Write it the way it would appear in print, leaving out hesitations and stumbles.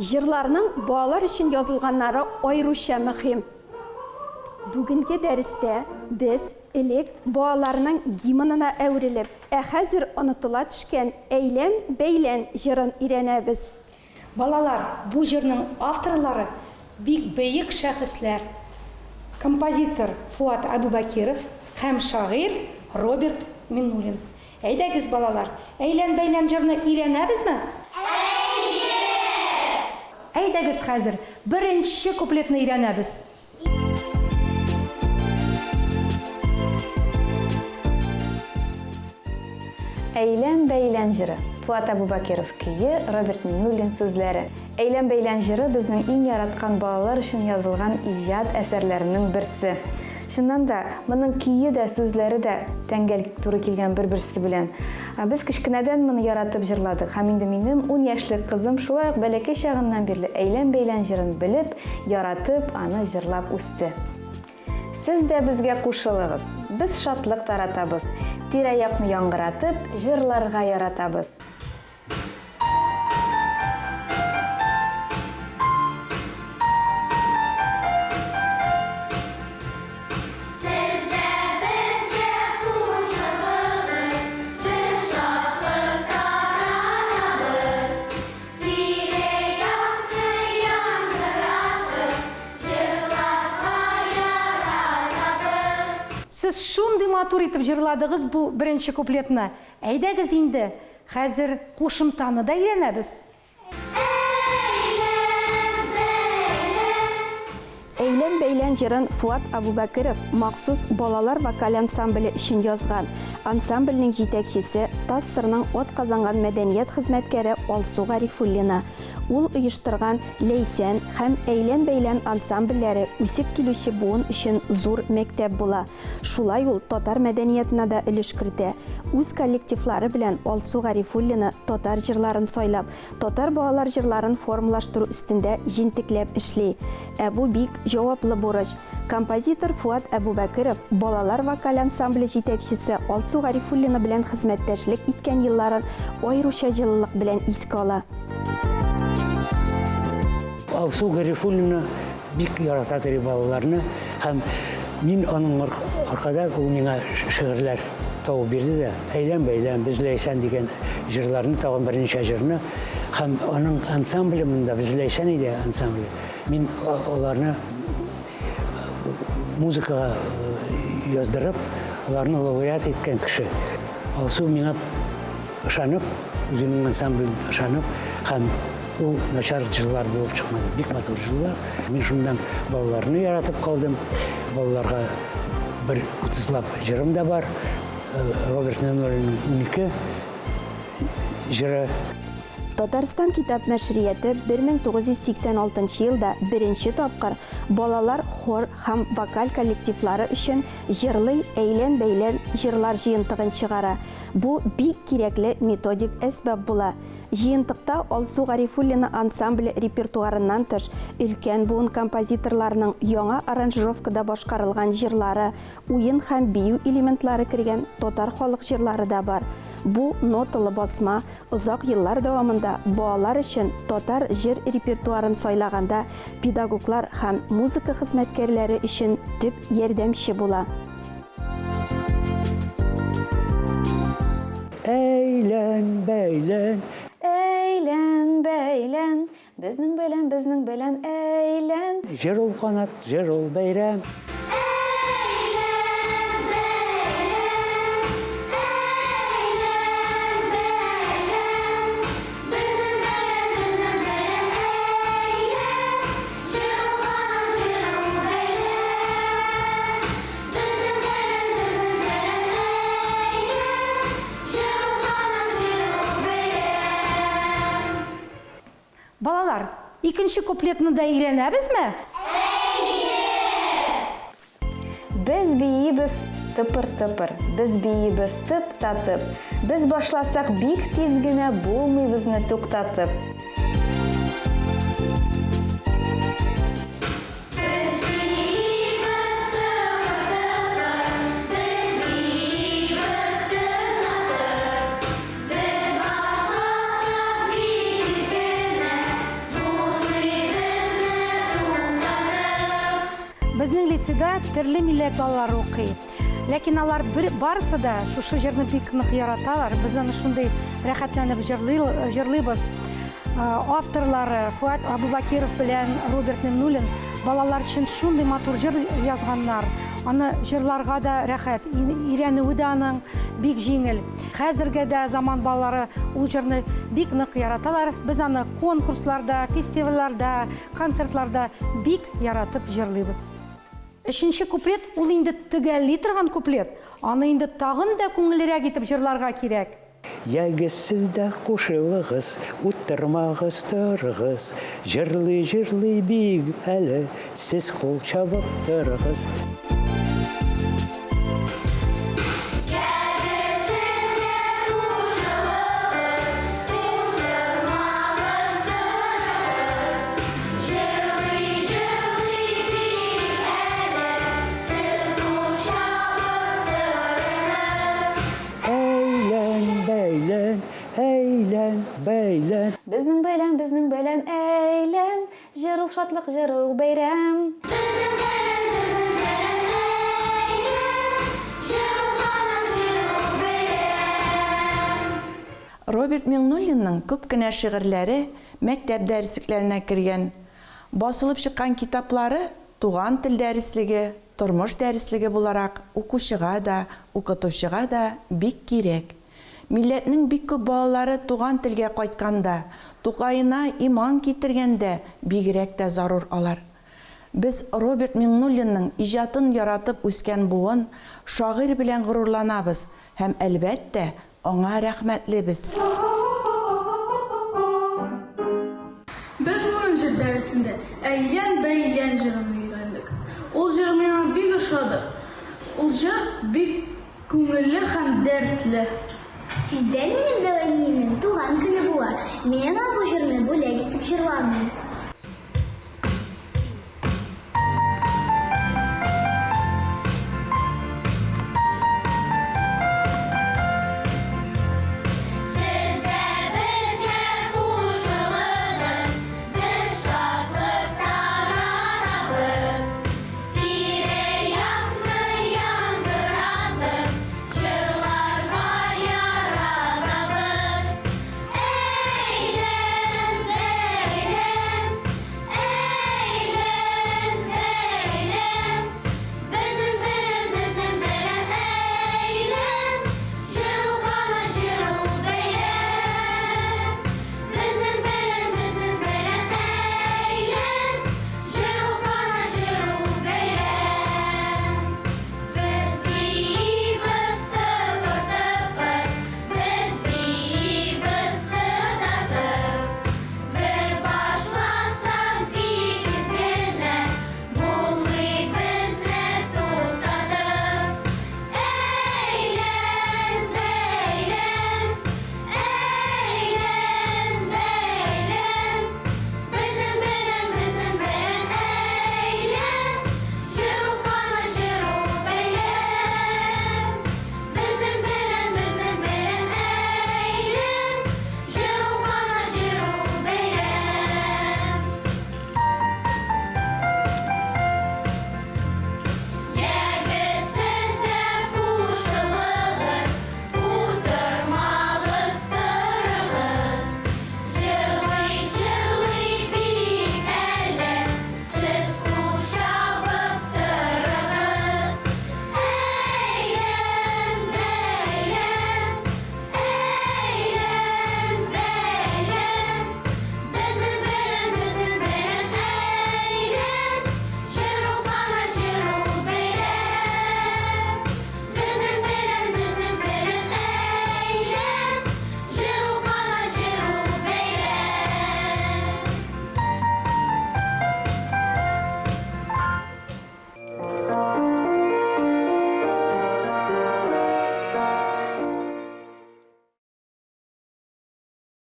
Жырларның балалар үшін yazılганнары айрыша мөһим. Бүгінгі дәрістә біз элек балаларның гимнына әверелеп, хәзер онытыла төшкән әйлән-бәйлән җырын өйрәнәбез. Балалар, бу җырның авторлары бик бөек шәхесләр. Композитор Фуат Абубакиров һәм шагыйрь Роберт Миннулин. Әйдәгез, балалар, әйлән-бәйлән җырны өйрәнәбезме? Әйдәгез хәзер беренче куплетны өйрәнәбез. Әйлән-бәйлән җыры. Фуат Абубакиров көйе, Роберт Миннулин сүзләре. Әйлән-бәйлән җыры безнең иң яраткан балалар өчен язылган иҗат әсәрләренең берсе. Шуннан да, моның көйе дә, сүзләре дә тәңгәл туры килгән бер-берсе белән. Без кичкенәдән моны яратып җырладык. Һәм инде минем 10 яшьлек кызым шулай ук бәләкәй чагыннан бирле әйлән-бәйлән җырын белеп, яратып, аны җырлап үсте. Сез дә безгә кушылыгыз. Без шатлык таратабыз. Тирә-якны яңгыратып, җырларга яратабыз. Сез шундый матур итеп җырладыгыз бу беренче куплетны. Әйдәгез инде, хәзер кушымтаны да өйрәнәбез. Әйлән-бәйлән җырын Фуат Абубакиров махсус балалар вокаль ансамбле өчен язган. Ансамбльнең җитәкчесе Тассырның атказанган мәдәният хезмәткәре Алсу Гарифуллина. Ул оештырган Ләйсән һәм әйлән-бәйлән ансамбльләре үсеп килүче буын өчен зур мәктәп була. Шулай ул татар мәдәниятенә дә өлеш кертә. Үз коллективлары белән Алсу Гарифуллина татар җырларын сайлап, татар балалар җырларын формалаштыру өстендә җентекләп эшли. Бу бик җаваплы бурыч. Композитор Фуат Абубакиров балалар вокаль ансамбле җитәкчесе Алсу Гарифуллина белән хезмәттәшлек иткән елларын айрыша җылылык белән искә ала. Алсу Гарифуллина бик ярата балаларны һәм мин аның аркада ул миңа шигырьләр табып бирде дә. Әйлән-бәйлән, без Ләйсән дигән җырларны тагын берничә җырны һәм аның ансамблемында без Ләйсән иде ансамбле. Мин аларны музыкага яздырып, аларны лауреат иткән кеше. Алсу миңа ышанып, үзенең ансамблен ышанып һәм ул начар җырлар булып чыкмады. Бик матур җырлар. Мин шундан балаларны яратып калдым. Балаларга бер 30лап җырым да бар. Роберт Миннулинның 12 җыры. Татарстан китап нәшрияты 1986 елда беренче тапкыр балалар хор һәм вокаль коллективлары өчен җырлый әйлән-бәйлән җырлар җыентыгын чыгара. Бу бик кирәкле методик әсбаб була. Җыентыкта Алсу Гарифуллина ансамбле репертуарыннан тыш өлкән буын композиторларның яңа аранжировкада башкарылган җырлары, уен һәм бию элементлары кергән татар халык җырлары да бар. Бу ноталы басма озак еллар дәвамында балалар өчен татар җыр репертуарын сайлаганда педагоглар һәм музыка хезмәткәрләре өчен төп ярдәмче була. Әйлән-бәйлән, Әйлән-бәйлән, безнең белән әйлән. җыр ул канат, җыр ул бәйрәм. Балалар, икенче куплетны да өйрәнәбезме? Без биебез тыпыр-тыпыр, без биебез тып-татып. Без башласак бик тиз генә булмыйбызны туктатып. лицейда төрле милләт балалары укый. Ләкин алар барысы да шушы җырны бик нык яраталар. Без аны шундый рәхәтләнеп җырлыйбыз. Авторлары Фуат Абубакиров белән Роберт Миңнуллин балалар өчен шундый матур җыр язганнар. Аны җырларга да рәхәт, өйрәнүе дә аның бик җиңел. Хәзергә дә заман балалары ул җырны бик нык яраталар. Без аны конкурсларда, фестивальләрдә, концертларда бик яратып җырлыйбыз. Өченче куплет ул инде төгәлли торган куплет. Аны инде тагын да күңеллерәк итеп җырларга кирәк. Ягез сез дә кушылыгыз, утырмагыз торыгыз, җырлый бик әле, сез кул чабып торыгыз. Бәйлән. Безнең бәйлән, әйлән, җырыл шатлык, җырыл бәйрәм. Роберт Миңнуллинның күп кенә шигырьләре мәктәп дәреслекләренә кергән. Басылып чыккан китаплары туган тел дәреслеге, тормыш дәреслеге буларак укучыга да, укытучыга да бик кирәк. Милләтнең бик күп балалары туган телгә кайтканда, тугайына иман китергәндә бигрәк тә зарур алар. Без Роберт Миңнуллинның иҗатын яратып үскән буын шагыйрь белән горурланабыз һәм әлбәттә аңа рәхмәтлебез. Без бүген җыр дәресендә әйлән бәйлән җырын өйрәндек. Ул җыр миңа бик ошады. Ул җыр бик күңелле һәм дәртле. Тиздән минем дәвәниемнең туган көне була. Мен бу җырны бүләк итеп җырлармын.